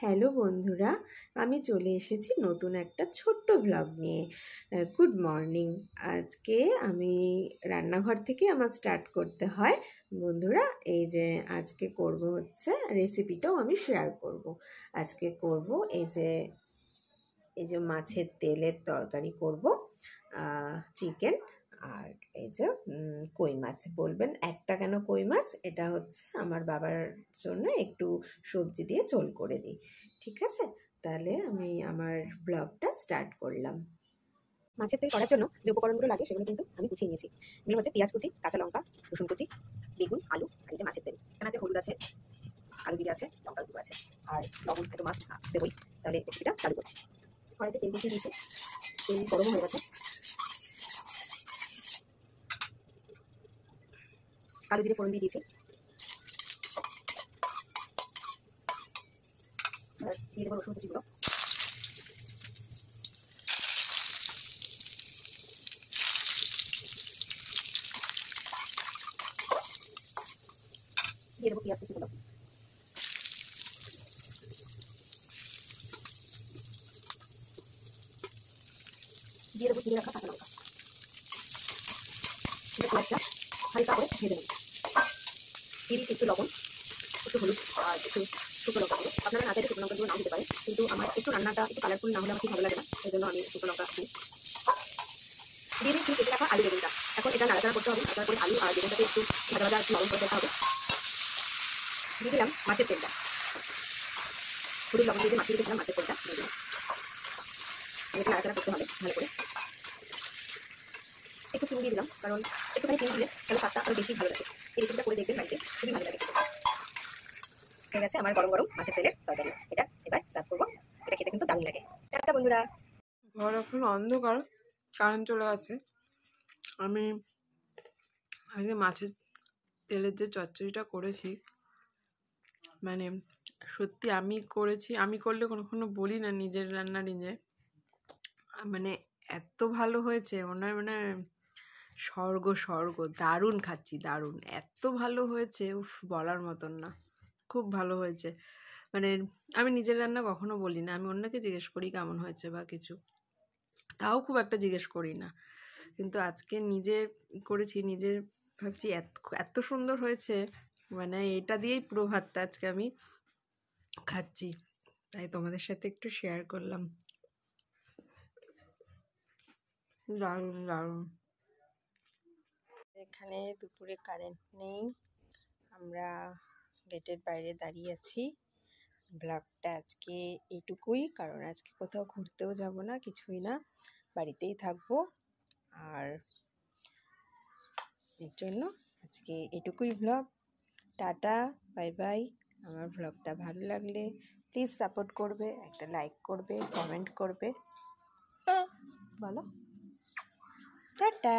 Hello বন্ধুরা, আমি চলে এসেছি নতুন একটা ছোট্ট ব্লগ নিয়ে। Good morning. আজকে আমি রান্নাঘর থেকে আমার স্টার্ট করতে হয় বন্ধুরা। এই যে আজকে করব হচ্ছে রেসিপিটাও আমি শেয়ার করব। আজকে করব এই যে মাছের তেলের তরকারি করব, চিকেন, আর এই যে কই মাছ। বলবেন একটা কেন কই মাছ? এটা হচ্ছে আমার বাবার জন্য একটু সবজি দিয়ে ঝোল করে দিই। ঠিক আছে, তাহলে আমি আমার ব্লগটা স্টার্ট করলাম। মাছের তেল করার জন্য যে উপকরণগুলো লাগে সেগুলো কিন্তু আমি গুছিয়ে নিয়েছি। এগুলো হচ্ছে পেঁয়াজ কুচি, কাঁচা লঙ্কা, রসুন কুচি, বেগুন, আলু, আর এই যে মাছের তেল। এখানে আছে হলুদ আছে, কালো জিরে আছে, লঙ্কার গুঁড়ো আছে, আর লবণ এত মাছ দেবই। তাহলে রেসিপিটা চালু করছি। কড়াইতে তেল বসিয়ে দিয়েছি, তেল গরম হয়ে গেছে। কালো জিরে ফোড়ন দিয়ে দিয়েছি, আর দিয়ে দেবো রসুন কুচিগুলো। দিয়ে দেবো পেঁয়াজ কুচিগুলো। দিয়ে দেবো চিড়ে রাখা কাঁচা লঙ্কা। পেঁয়াজটা হালকা করে ভেজে নেব। দিয়ে দিচ্ছি একটু লবণ, একটু হলুদ, আর একটু শুকনো লঙ্কা গুঁড়ো। আপনারা না চাইলে শুকনো লঙ্কা গুঁড়ো নাও দিতে পারেন, কিন্তু আমার একটু রান্নাটা একটু কালারফুল না হলে আমার খুব ভালো লাগে না, সেই জন্য আমি শুকনো লঙ্কা দিই। দিয়ে দিচ্ছি কেটে রাখা আলু বেগুনটা। এখন এটা নাড়াচাড়া করতে হবে, নাড়াচাড়া করে আলু আর বেগুনটাকে একটু ভাজা ভাজা একটু লবণ করে দিতে হবে। দিয়ে দিলাম মাছের তেলটা, হলুদ লবণ দিয়ে মাখিয়ে রেখেছিলাম মাছের তেলটা দিয়ে দিলাম। একটু নাড়াচাড়া করতে হবে ভালো করে। একটু চিনি দিয়ে দিলাম, কারণ একটুখানি চিনি দিলে তাহলে স্বাদটা আরও বেশি ভালো লাগে। এই রেসিপিটা করে দেখবেন বাড়িতে, খুবই ভালো লাগে। হয়ে গেছে আমার গরম গরম মাছের তেলের তরকারি। এটা এবার সার্ভ করবো। এটা খেতে কিন্তু দারুণ লাগে। টাটা বন্ধুরা। ঘর এখন অন্ধকার, কারেন্ট চলে গেছে। আমি আজকে মাছের তেলের যে চচ্চড়িটা করেছি, মানে সত্যি আমি করেছি, আমি করলে কখনো বলি না নিজের রান্না নিজে, মানে এত ভালো হয়েছে মনে হয়, মানে স্বর্গ স্বর্গ, দারুণ খাচ্ছি, দারুণ, এত ভালো হয়েছে, উফ বলার মতন না, খুব ভালো হয়েছে। মানে আমি নিজের রান্না কখনো বলি না, আমি অন্যকে জিজ্ঞেস করি কেমন হয়েছে বা কিছু, তাও খুব একটা জিজ্ঞেস করি না। কিন্তু আজকে নিজে করেছি, নিজে ভাবছি এত এত সুন্দর হয়েছে, মানে এটা দিয়েই পুরো ভাতটা আজকে আমি খাচ্ছি, তাই তোমাদের সাথে একটু শেয়ার করলাম। দারুণ দারুণ। এখানে দুপুরে কারেন্ট নেই, আমরা গেটের বাইরে দাঁড়িয়ে আছি। ব্লগটা আজকে এইটুকুই, কারণ আজকে কোথাও ঘুরতেও যাব না, কিছুই না, বাড়িতেই থাকবো। আর এর জন্য আজকে এটুকুই ব্লগ। Tata, bye bye. আমার ব্লগটা ভালো লাগলে প্লিজ সাপোর্ট করবে, একটা লাইক করবে, কমেন্ট করবে, বলো টাটা।